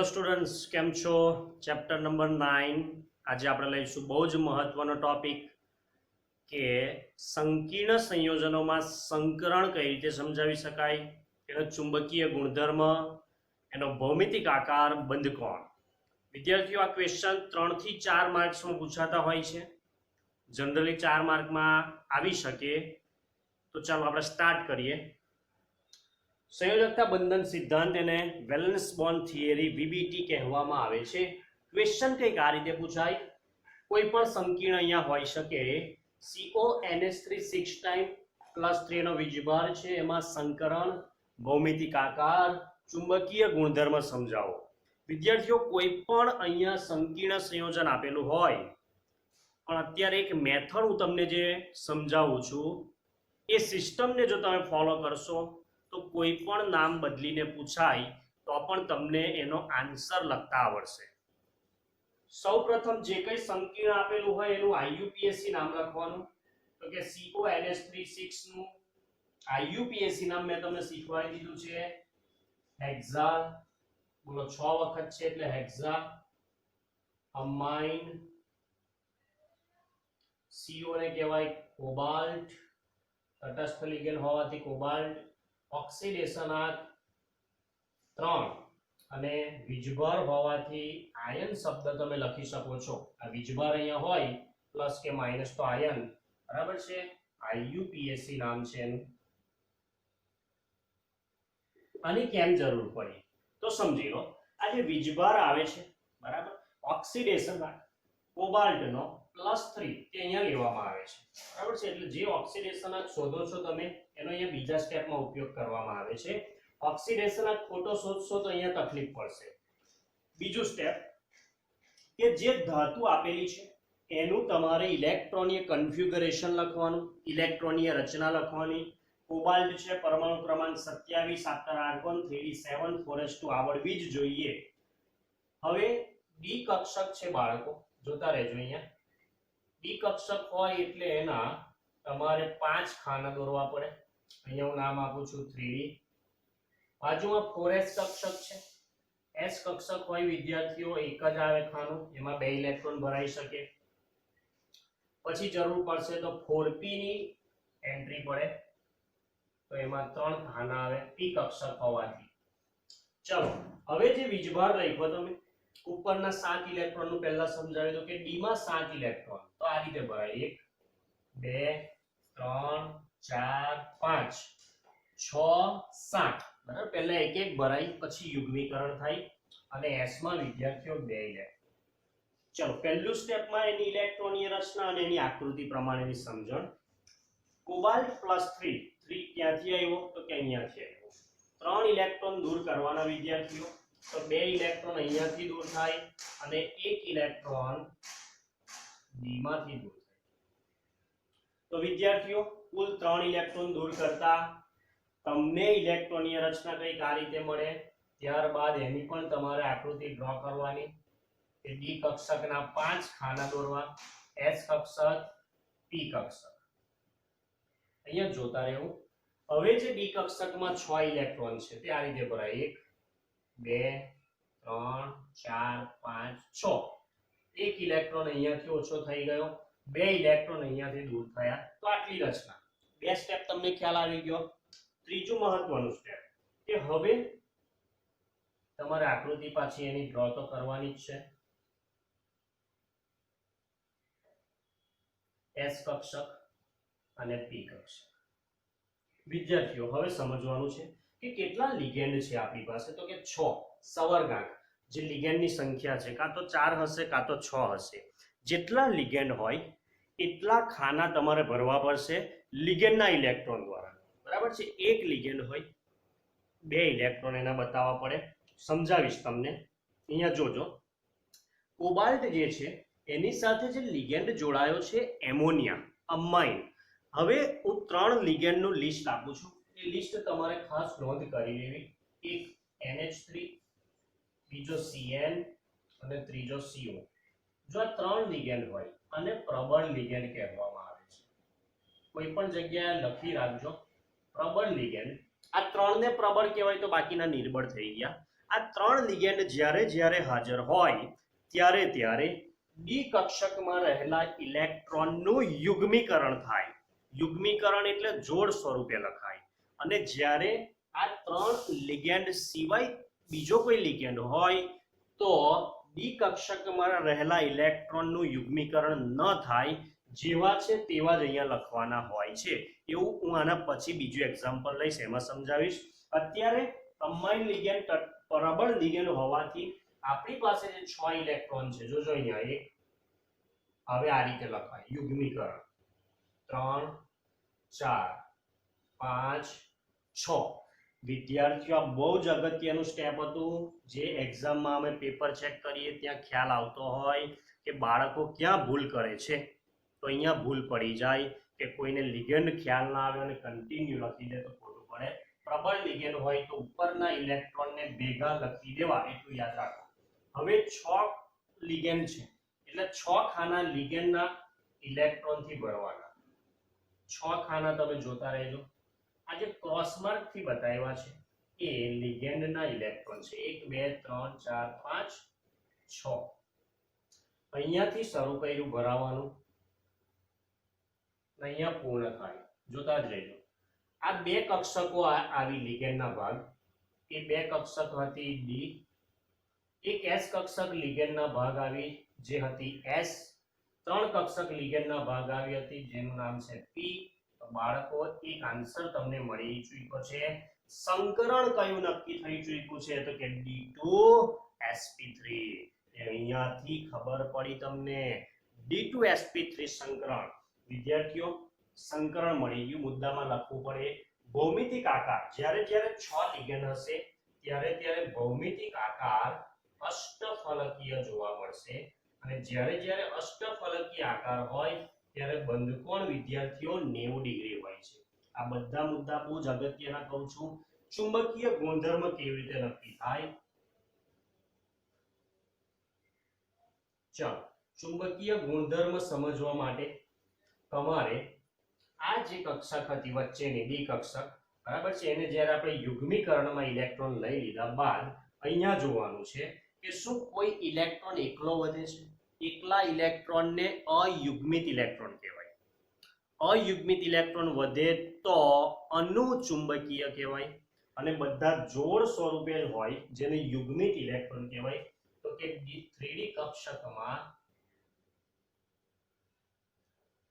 Hello students, કેમ છો? Chapter number 9 આજે આપણે લઈશું બહુ જ મહત્વનો ટોપિક કે સંકીર્ણ સંયોજનોમાં સંકરણ કઈ રીતે સમજાવી શકાય, એનો ચુંબકીય ગુણધર્મ, એનો ભૌમિતિક આકાર, બંધકોણ. વિદ્યાર્થીઓ, આ ક્વેશ્ચન 3 થી 4 માર્ક્સમાં પૂછાતા હોય છે. જનરલી 4 માર્કમાં આવી શકે. તો ચાલો આપણે સ્ટાર્ટ કરીએ. સંયોજકતા બંધન સિદ્ધાંત એને વેલેન્સ બોન્ડ થિયરી વીબીટી કહેવામાં આવે છે. ક્વેશ્ચન કંઈક આ રીતે પૂછાય, કોઈ પણ સંકીર્ણ અહીંયા હોઈ શકે, CONH3 6 ટાઈમ +3 નો વીજભાર છે, એમાં સંકરણ, ભૌમિતિક આકાર, ચુંબકીય ગુણધર્મ સમજાવો. વિદ્યાર્થીઓ, કોઈ પણ અહીંયા સંકીર્ણ સંયોજન આપેલું હોય, પણ અત્યારે એક મેથડ હું તમને જે સમજાવું છું એ સિસ્ટમને જો તમે ફોલો કરશો તો કોઈ પણ નામ બદલીને પૂછાય તો પણ તમને એનો આન્સર લખતા આવડશે. સૌપ્રથમ જે કંઈ સંકીર્ણ આપેલું હોય એનું IUPAC નામ લખવાનું. તો કે CONH3 6 નું IUPAC નામ મેં તમને શીખવાડી દીધું છે, હેક્ઝા. બોલો 6 વખત છે એટલે હેક્ઝા અમાઇન. CO ને કહેવાય કોબાલ્ટ, તટસ્થ લિગેન્ડ હોવાથી કોબાલ્ટ. ઓક્સિડેશન આ 3 અને વીજભાર હોવાથી આયન શબ્દ તમે લખી શકો છો. આ વીજભાર અહીંયા હોય પ્લસ કે માઈનસ તો આયન, બરાબર છે. IUPAC નામ છે એનું. આની કેમ જરૂર પડી તો સમજી લો. આ જે વીજભાર આવે છે, બરાબર, ઓક્સિડેશન કોબાલ્ટનો +3 તે અહીંયા લેવામાં આવે છે, બરાબર છે. એટલે જે ઓક્સિડેશન શોધો છો તમે એનો અહીંયા બીજા સ્ટેપમાં ઉપયોગ કરવામાં આવે છે. ઓક્સિડેશન ખોટો શોધશો તો અહીંયા તકલીફ પડશે. બીજું સ્ટેપ કે જે ધાતુ આપેલી છે એનું તમારે ઇલેક્ટ્રોનીય કન્ફિગ્યુરેશન લખવાનું, ઇલેક્ટ્રોનીય રચના લખવાની. કોબાલ્ટ છે, પરમાણુ ક્રમાંક 27, આફ્ટર આર્ગોન 3d7 4s2 આવડવી જ જોઈએ. હવે ડી કક્ષક છે બાળકો, જોતા રહેજો. અહીંયા ડી કક્ષક હોય એટલે એના તમારે 5 ખાના દોરવા પડે. અહીંયા હું નામ આપું છું 3D. બાજુમાં 4s કક્ષક છે. s કક્ષક હોય વિદ્યાર્થીઓ એક જ આવે ખાનું, એમાં 2 ઇલેક્ટ્રોન ભરાઈ શકે. પછી જરૂર પડશે તો 4p ની એન્ટ્રી પડે, તો એમાં 3 ખાના આવે p કક્ષક હોવાથી. ચલો, હવે જે વીજભાર લખ્યો તમે ઉપરના 7 ઇલેક્ટ્રોન નું પહેલા સમજાવી દો કે d માં 7 ઇલેક્ટ્રોન તો આ રીતે ભરાય 1 2 3 4 5 6 7, બરાબર. પહેલા એક એક ભરાય પછી યુગ્મીકરણ થાય અને s માં વિદ્યાર્થીઓ 2 ઇલેક્ટ્રોન. ચલો, પહેલું સ્ટેપમાં એની ઇલેક્ટ્રોનીય રચના અને એની આકૃતિ પ્રમાણેની સમજણ. કોબાલ્ટ +3 3 ક્યાંથી આવ્યો તો કે અહીંયાથી આવ્યો. 3 ઇલેક્ટ્રોન દૂર કરવાના વિદ્યાર્થીઓ, તો 2 ઇલેક્ટ્રોન અહીંયાથી દૂર થાય અને 1 ઇલેક્ટ્રોન d માંથી દૂર થાય. તો વિદ્યાર્થીઓ કુલ 3 ઇલેક્ટ્રોન દૂર કરતા તમને ઇલેક્ટ્રોનીય રચના કંઈક આ રીતે મળે. ત્યારબાદ એની પણ તમારે આકૃતિ ડ્રો કરવાની કે ડી કક્ષકના 5 ખાના દોરવા, s કક્ષક, p કક્ષક. અહીંયા જોતા રહેવું. હવે જે ડી કક્ષકમાં 6 ઇલેક્ટ્રોન છે તે આ રીતે ભરાય 1 2 3 4 5 6. 1 ઇલેક્ટ્રોન અહીંયાથી ઓછો થઈ ગયો, 2 ઇલેક્ટ્રોન અહીંયાથી દૂર થયા. તો આટલી રચના. 2 સ્ટેપ તમને ખ્યાલ આવી ગયો. ત્રીજું મહત્વનું સ્ટેપ કે હવે તમારે આકૃતિ પાછી એની ડ્રો તો કરવાની જ છે. s કક્ષક અને p કક્ષક. વિદ્યાર્થીઓ, હવે સમજવાનું છે કે કેટલા લિગેન્ડ છે આપણી પાસે. તો કે 6 સવર્ગાંક જે લિગેન્ડની સંખ્યા છે, કાં તો 4 હશે કાં તો 6 હશે. જેટલા લિગેન્ડ હોય એટલા ખાના તમારે ભરવા પડશે લિગેન્ડના ઇલેક્ટ્રોન દ્વારા, બરાબર છે. એક લિગેન્ડ હોય 2 ઇલેક્ટ્રોન એના બતાવવા પડે. સમજાવીશ તમને. અહીંયા જોજો, કોબાલ્ટ જે છે એની સાથે જે લિગેન્ડ જોડાયો છે એમોનિયા, અમાઇન. હવે હું 3 લિગેન્ડનું લિસ્ટ આપું છું, એ લિસ્ટ તમારે ખાસ નોંધ કરી લેવી. એક NH3, બીજો Cn અને ત્રીજો CO. જો આ 3 લિગેન્ડ હોય અને પ્રબળ લિગેન્ડ કહેવામાં આવે છે. કોઈ પણ જગ્યાએ લખી રાખજો પ્રબળ લિગેન્ડ. આ 3 ને પ્રબળ કહેવાય તો બાકીના નિર્બળ થઈ ગયા. આ 3 લિગેન્ડ જ્યારે જ્યારે હાજર હોય ત્યારે ત્યારે ડી કક્ષકમાં રહેલા ઇલેક્ટ્રોનનું યુગ્મીકરણ થાય. યુગ્મીકરણ એટલે જોડ સ્વરૂપે લખાય. અને જ્યારે આ 3 લિગેન્ડ સિવાય બીજો કોઈ લિગેન્ડ હોય તો ડી કક્ષકમાં રહેલા ઇલેક્ટ્રોનનું યુગ્મીકરણ ન થાય, જેવા છે તેવા જ અહીંયા લખવાના હોય છે. એવું હું આના પછી બીજું એક્ઝામ્પલ લઈશ, એમાં સમજાવીશ. અત્યારે કમ્બાઇન્ડ લિગેન્ડ પ્રબળ લિગેન્ડ હોવાથી આપણી પાસે જે 6 ઇલેક્ટ્રોન છે, જોજો અહીંયા એક, હવે આ રીતે લખાય યુગ્મીકરણ 3 4 5 6. વિદ્યાર્થીઓ આ બહુ જ અગત્યનું સ્ટેપ હતું, જે એક્ઝામમાં અમે પેપર ચેક કરીએ ત્યાં ખ્યાલ આવતો હોય કે બાળકો ક્યાં ભૂલ કરે છે. તો અહીંયા ભૂલ પડી જાય કે કોઈને લિગેન્ડ ખ્યાલ ના આવે અને કન્ટિન્યુ લખી દે તો ખોટું પડે. પ્રબળ લિગેન્ડ હોય તો ઉપરના ઇલેક્ટ્રોનને ભેગા લખી દેવા, એટલું યાદ રાખો. હવે 6 લિગેન્ડ છે એટલે 6 ખાના લિગેન્ડના ઇલેક્ટ્રોનથી ભરવાના. 6 ખાના તમે જોતા રહેજો. આ જે ક્રોસ માર્ક થી બતાવ્યા છે એ લિગેન્ડના ઇલેક્ટ્રોન છે. 1 2 3 4 5 6. અહીંયાથી શરૂ કર્યું ભરાવાનું, અહીંયા પૂર્ણ થાય. જોતા જ રહેજો. આ બે કક્ષકો આવી લિગેન્ડના ભાગ. એ બે કક્ષક હતી ડી. એક એસ કક્ષક લિગેન્ડના ભાગ આવી જે હતી એસ. 3 કક્ષક લિગેન્ડના ભાગ આવી હતી જેનું નામ છે પી. તો બાળકો એક આન્સર તમને મળી ચૂક્યો છે. સંકરણ કયું નક્કી થઈ ચૂક્યું છે તો કે D2sp3. અહીંયાથી ખબર પડી તમને D2sp3 સંકરણ. વિદ્યાર્થીઓ સંકરણ મળી ગયું, મુદ્દામાં લખવું પડે. ભૌમિતિક આકાર, જ્યારે જ્યારે 6 લિગેન્ડ હશે ત્યારે ત્યારે ભૌમિતિક આકાર અષ્ટફલકીય જોવા મળશે. અને જ્યારે જ્યારે અષ્ટફલકીય આકાર હોય ત્યારે બંધકોણ વિદ્યાર્થીઓ 90 ડિગ્રી હોય છે. આ બધા મુદ્દા બહુ જ અગત્યના કહું છું. ચુંબકીય ગુણધર્મ કેવી રીતે નક્કી થાય? ચાલો, ચુંબકીય ગુણધર્મ સમજવા માટે તમારે આ જે કક્ષક હતી વચ્ચેની ડી કક્ષક, બરાબર છે, એને જ્યારે આપણે યુગ્મીકરણમાં ઇલેક્ટ્રોન લઈ લીધા બાદ અહીંયા જોવાનું છે કે શું કોઈ ઇલેક્ટ્રોન એકલો વધે છે. એકલા ઇલેક્ટ્રોનને અયુગ્મિત ઇલેક્ટ્રોન કહેવાય. અયુગ્મિત ઇલેક્ટ્રોન વધે તો અનુચુંબકીય કહેવાય. અને બધા જોડ સ્વરૂપે હોય જેને યુગ્મિત ઇલેક્ટ્રોન કહેવાય. તો કે 3D કક્ષકમાં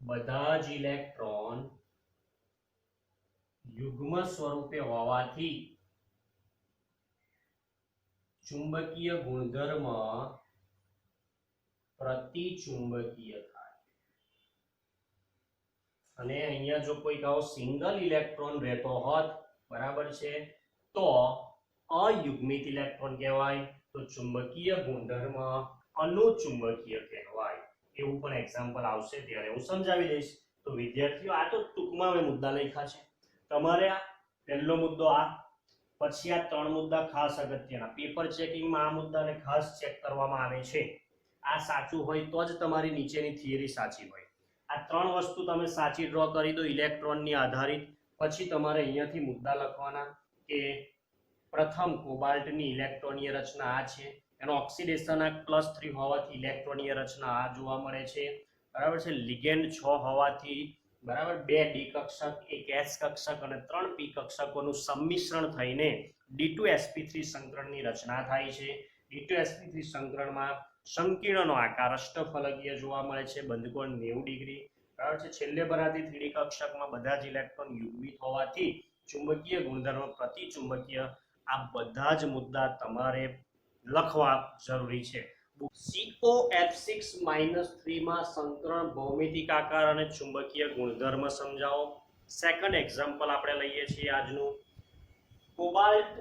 બધા જ ઇલેક્ટ્રોન યુગ્મ સ્વરૂપે હોવાથી ચુંબકીય ગુણધર્મ પ્રતિચુંબકીય થાય. અને અહીંયા જો કોઈ આવો સિંગલ ઇલેક્ટ્રોન રહેતો હોત, બરાબર છે, તો અયુગ્મિત ઇલેક્ટ્રોન કહેવાય. તો ચુંબકીય ગુણધર્મ અનુચુંબકીય કહેવાય. એવું પણ એક્ઝામ્પલ આવશે ત્યારે હું સમજાવી દઈશ. તો વિદ્યાર્થીઓ આ તો ટૂંકમાં મેં મુદ્દા લખ્યા છે. તમારે આ પહેલો મુદ્દો, આ પછી આ 3 મુદ્દા ખાસ અગત્યના. પેપર ચેકિંગમાં આ મુદ્દાને ખાસ ચેક કરવામાં આવે છે. આ સાચું હોય તો જ તમારી નીચેની થિયરી સાચી હોય. આ 3 વસ્તુ તમે સાચી ડ્રો કરી દો ઇલેક્ટ્રોનની આધારિત. પછી તમારે અહીંયાથી મુદ્દા લખવાના કે પ્રથમ કોબાલ્ટની ઇલેક્ટ્રોનીય રચના આ છે, એનો ઓક્સિડેશન આ +3 હોવાથી ઇલેક્ટ્રોનીય રચના આ જોવા મળે છે, બરાબર છે. લિગેન્ડ 6 હોવાથી, બરાબર, 2 ડી કક્ષક, 1 એસ કક્ષક અને 3 પી કક્ષકોનું સંમિશ્રણ થઈને D2sp3 સંકરણની રચના થાય છે. D2sp3 સંકરણમાં સંકીર્ણનો આકાર અષ્ટફલકીય જોવા મળે છે, બંધકોણ 90 ડિગ્રી, બરાબર છે. છેલ્લે બનાતી 3D કક્ષકમાં બધા જ ઇલેક્ટ્રોન યુગ્મિત હોવાથી ચુંબકીય ગુણધર્મ પ્રતિચુંબકીય. આ બધા જ મુદ્દા તમારે લખવા જરૂરી છે. COF6-3 માં સંકરણ, ભૌમિતિક આકાર અને ચુંબકીય ગુણધર્મ સમજાવો. સેકન્ડ એક્ઝામ્પલ આપણે લઈએ છીએ આજનું. કોબાલ્ટ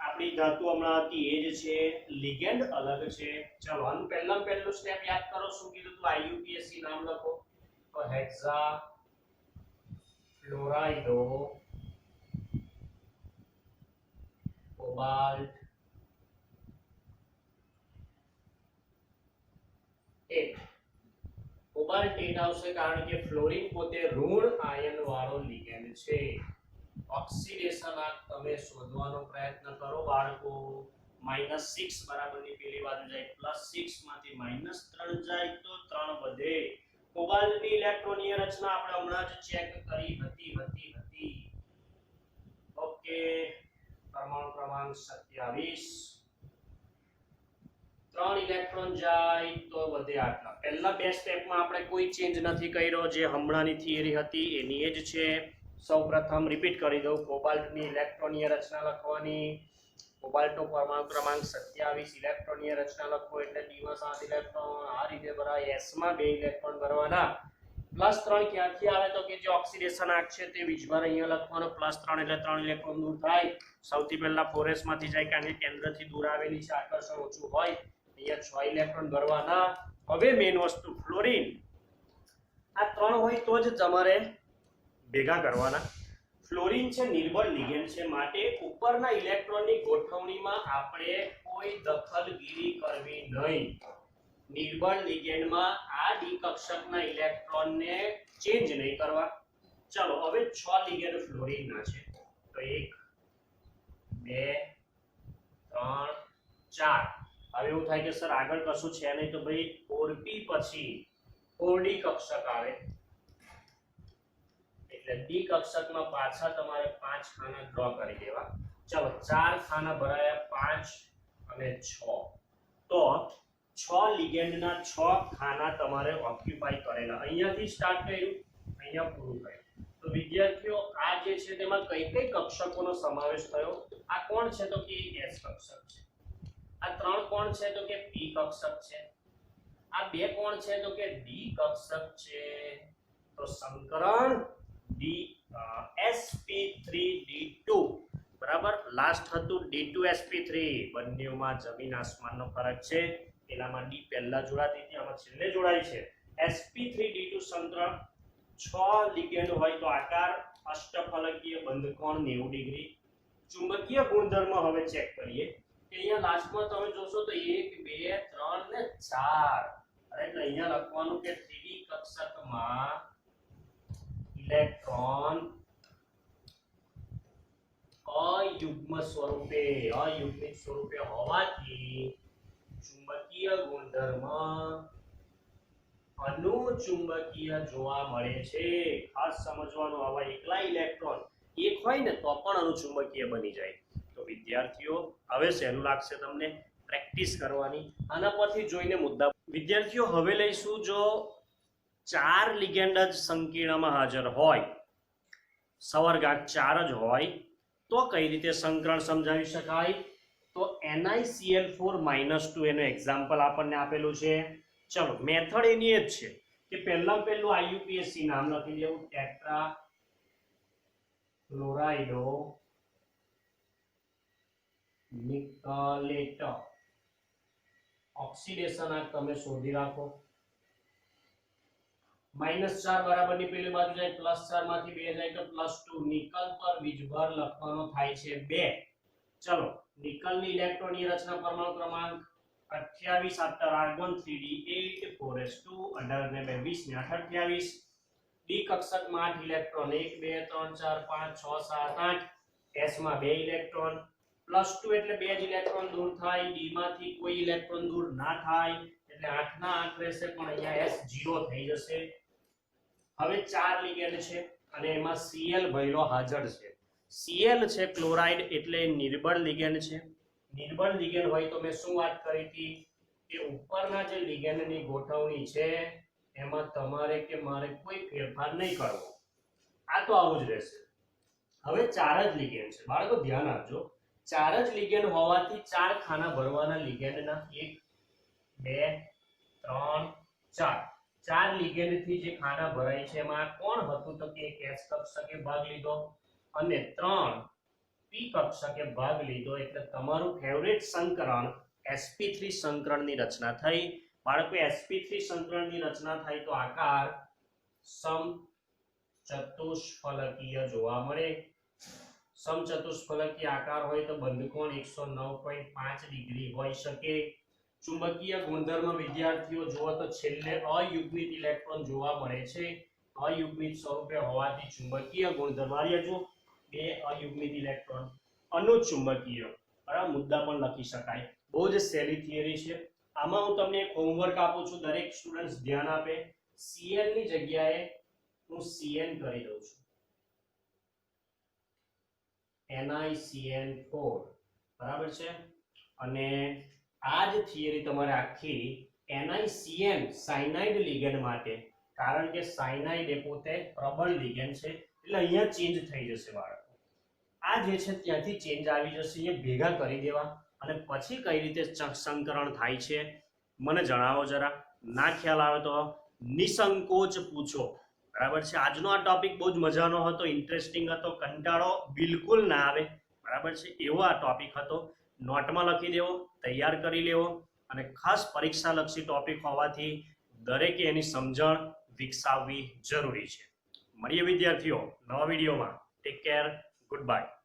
આપણી ધાતુ હમણાં હતી એ જ છે, લિગેન્ડ અલગ છે. ચલો આનું પહેલું સ્ટેપ યાદ કરો. શું કીધું હતું? IUPAC નામ લખો. તો હેક્સા ફ્લોરાઇડો કોબાલ્ટ 8. કોબાલ્ટ 8 આવશે કારણ કે ફ્લોરિન પોતે ઋણ આયન વાળો લિગેન્ડ છે. ઓક્સિડેશન આંક તમે શોધવાનો પ્રયત્ન કરો બાળકો. -6 બરાબરની પેલી બાજુ જાય +6 માંથી -3 જાય તો 3 વધે. કોબાલ્ટની ઇલેક્ટ્રોનીય રચના આપણે હમણાં જ ચેક કરી હતી. ઓકે, પરમાણુ ક્રમાંક 27. 3 ઇલેક્ટ્રોન જાય તો વધે આટલા. પહેલા બે સ્ટેપમાં આપણે કોઈ ચેન્જ નથી કર્યો, જે હમણાંની થિયરી હતી એની જ છે. સૌપ્રથમ રિપીટ કરી દઉં. કોબાલ્ટની ઇલેક્ટ્રોનીય રચના લખવાની. કોબાલ્ટનો પરમાણુ ક્રમાંક 27. ઇલેક્ટ્રોનીય રચના લખો એટલે d માં 7 ઇલેક્ટ્રોન. આ રીતે ભરાય. s માં 2 ઇલેક્ટ્રોન ભરવાના. +3 ક્યાંથી આવે તો કે જે ઓક્સિડેશન આંક છે તે વીજભાર અહીંયા લખવાનો. +3 એટલે 3 ઇલેક્ટ્રોન દૂર થાય. સૌથી પહેલા 4s માંથી જાય કારણ કે કેન્દ્રથી દૂર આવેલી છે, આકર્ષણ ઓછું હોય. અહીંયા 6 ઇલેક્ટ્રોન ભરવાના. હવે મેઇન વસ્તુ ફ્લોરિન. આ 3 હોય તો જ તમારે ભેગા કરવાના. ફ્લોરિન છે નિર્બળ લિગેન્ડ છે, માટે ઉપરના ઇલેક્ટ્રોનની ગોઠવણીમાં આપણે કોઈ દખલગીરી કરવી નહીં. નિર્બળ લિગેન્ડમાં આ ડી કક્ષકના ઇલેક્ટ્રોનને ચેન્જ નહીં કરવા. ચલો હવે 6 લિગેન્ડ ફ્લોરિનના છે તો 1 2 3 4. હવે એવું થાય કે સર આગળ કશું છે નહીં તો ભાઈ 4p પછી 4d કક્ષક આવે એટલે ડી કક્ષકમાં પાછા તમારે 5 ખાના ડ્રો કરી દેવા. ચલો 4 ખાના ભરાયા, 5 અને 6 તો 6 લિગેન્ડના 6 ખાના તમારે ઓક્યુપાય કરેલા. અહીંયાથી સ્ટાર્ટ કર્યું, અહીંયા પૂરું કર્યું. તો વિદ્યાર્થીઓ આ જે છે તેમાં કઈ કઈ કક્ષકોનો સમાવેશ થયો? આ કોણ છે તો કે S કક્ષક છે. આ 3 કોણ છે તો કે P કક્ષક છે. આ 2 કોણ છે તો કે D કક્ષક છે. તો સંકરણ sp3d2 બરાબર. લાસ્ટ હતું d2sp3. બંનેમાં જમીન આસમાનનો ફરક છે. પેલામાં D પહેલા જોડાતી હતી, આમાં છેલ્લે જોડાઈ છે. sp3d2 સંકરણ 6 લિગેન્ડ હોય તો આકાર અષ્ટફલકીય બંધકોણ 90 ડિગ્રી. ચુંબકીય ગુણધર્મ હવે ચેક કરીએ. અહીંયા લાસ્ટમાં તમે જોશો તો 1 2 3 ને 4. એટલે અહીંયા લખવાનું કે 3D કક્ષકમાં ઇલેક્ટ્રોન અયુગ્મિત સ્વરૂપે હોવાથી ચુંબકીય ગુણધર્મ અનુચુંબકીય જોવા મળે છે. ખાસ સમજવાનું, આવા એકલા ઇલેક્ટ્રોન એક હોય ને તો પણ અનુચુંબકીય બની જાય. તો વિદ્યાર્થીઓ હવે સહેલું લાગશે તમને પ્રેક્ટિસ કરવાની. આના પરથી જોઈને મુદ્દા. વિદ્યાર્થીઓ હવે લઈશું, જો 4 લિગેન્ડ જ સંકીર્ણમાં હાજર હોય, સવર્ગાંક 4 જ હોય તો કઈ રીતે સંકરણ સમજાવી શકાય? તો NiCl4 -2 એનું એક્ઝામ્પલ આપણને આપેલું છે. ચલો મેથડ એની જ છે કે પહેલું IUPAC નામ લખી દેવું, ટેટ્રા ક્લોરાઇડો નિકલેટ. ઓક્સિડેશન આંક તમે શોધી રાખો. -4 બરાબરની પેલી બાજુ જાય, +4 માંથી 2 જાય તો +2. નિકલ પર વીજભાર લખવાનો થાય છે 2. ચલો નિકલની ઇલેક્ટ્રોનની રચના પરમાણુ ક્રમાંક 28 after argon 3d8 4s2 18 ને 2 20 ને 28. D કક્ષકમાં 8 electron 1 2 3 4 5 6 7 8. s માં 2 ઇલેક્ટ્રોન. +2 એટલે 2 જ ઇલેક્ટ્રોન દૂર થાય. ડી માંથી કોઈ ઇલેક્ટ્રોન દૂર ના થાય એટલે 8 ના 8 રહેશે, પણ અહીંયા s 0 થઈ જશે. હવે 4 લિગેન્ડ છે અને એમાં Cl ભયલો હાજર છે. Cl છે ક્લોરાઇડ એટલે નિર્બળ લિગેન્ડ છે. નિર્બળ લિગેન્ડ હોય તો મેં શું વાત કરી હતી કે ઉપરના જે લિગેન્ડની ગોઠવણી છે એમાં તમારે કે મારે કોઈ ફેરફાર નહીં કરવો. આ તો આવું જ રહેશે. હવે 4 જ લિગેન્ડ છે બાળકો, ધ્યાન આપજો. 4 જ લિગેન્ડ હોવાથી 4 ખાના ભરવાના લિગેન્ડના. 1 2 3 4. 4 લિગેન્ડ થી જે ખાના ભરાય છે એમાં કોણ હતું તો કે એક S કક્ષકે ભાગ લીધો અને 3 P કક્ષકે ભાગ લીધો. એટલે તમારું ફેવરેટ સંકરણ sp3 સંકરણની રચના થઈ. બાળકો sp3 સંકરણની રચના થઈ તો આકાર સમચતુષ્ફલકીય જોવા મળે. સમચતુષ્ફલકીય આકાર હોય તો બંધકોણ 109.5 ડિગ્રી હોઈ શકે. ચુંબકીય ગુણધર્મ વિદ્યાર્થીઓ જુઓ તો છેલ્લે અયુગ્મિત ઇલેક્ટ્રોન જોવા મળે છે. અયુગ્મિત સ્વરૂપે હોવાથી ચુંબકીય ગુણધર્મ જો બે અયુગ્મિત ઇલેક્ટ્રોન, અનુચુંબકીય, બરાબર, મુદ્દા પણ લખી શકાય. બહુ જ સહેલી થિયરી છે. આમાં હું તમને એક હોમવર્ક આપું છું, દરેક સ્ટુડન્ટ્સ ધ્યાન આપે. Cl ની જગ્યાએ હું Cn કરી દઉં છું, NiCN4, બરાબર છે. અને આ જ થિયરી તમારે આખી NiCN સાયનાઇડ લિગેન્ડ માટે, કારણ કે સાયનાઇડ એ પોતે પ્રબળ લિગેન્ડ છે, એટલે અહીંયા ચેન્જ થઈ જશે બાળકો. આ જે છે ત્યાંથી ચેન્જ આવી જશે, એ ભેગા કરી દેવા અને પછી કઈ રીતે સંકરણ થાય છે મને જણાવો જરા. ના ખ્યાલ આવે તો નિસંકોચ પૂછો, બરાબર છે. આજનો આ ટોપિક બહુ જ મજાનો હતો, ઇન્ટરેસ્ટિંગ હતો, કંટાળો બિલકુલ ના આવે, બરાબર છે, એવો આ ટોપિક હતો. નોટમાં લખી દેવો, તૈયાર કરી લેવો, અને ખાસ પરીક્ષાલક્ષી ટોપિક હોવાથી દરેકે એની સમજણ વિકસાવવી જરૂરી છે. મળીએ વિદ્યાર્થીઓ નવા વિડીયોમાં. Take care, good bye.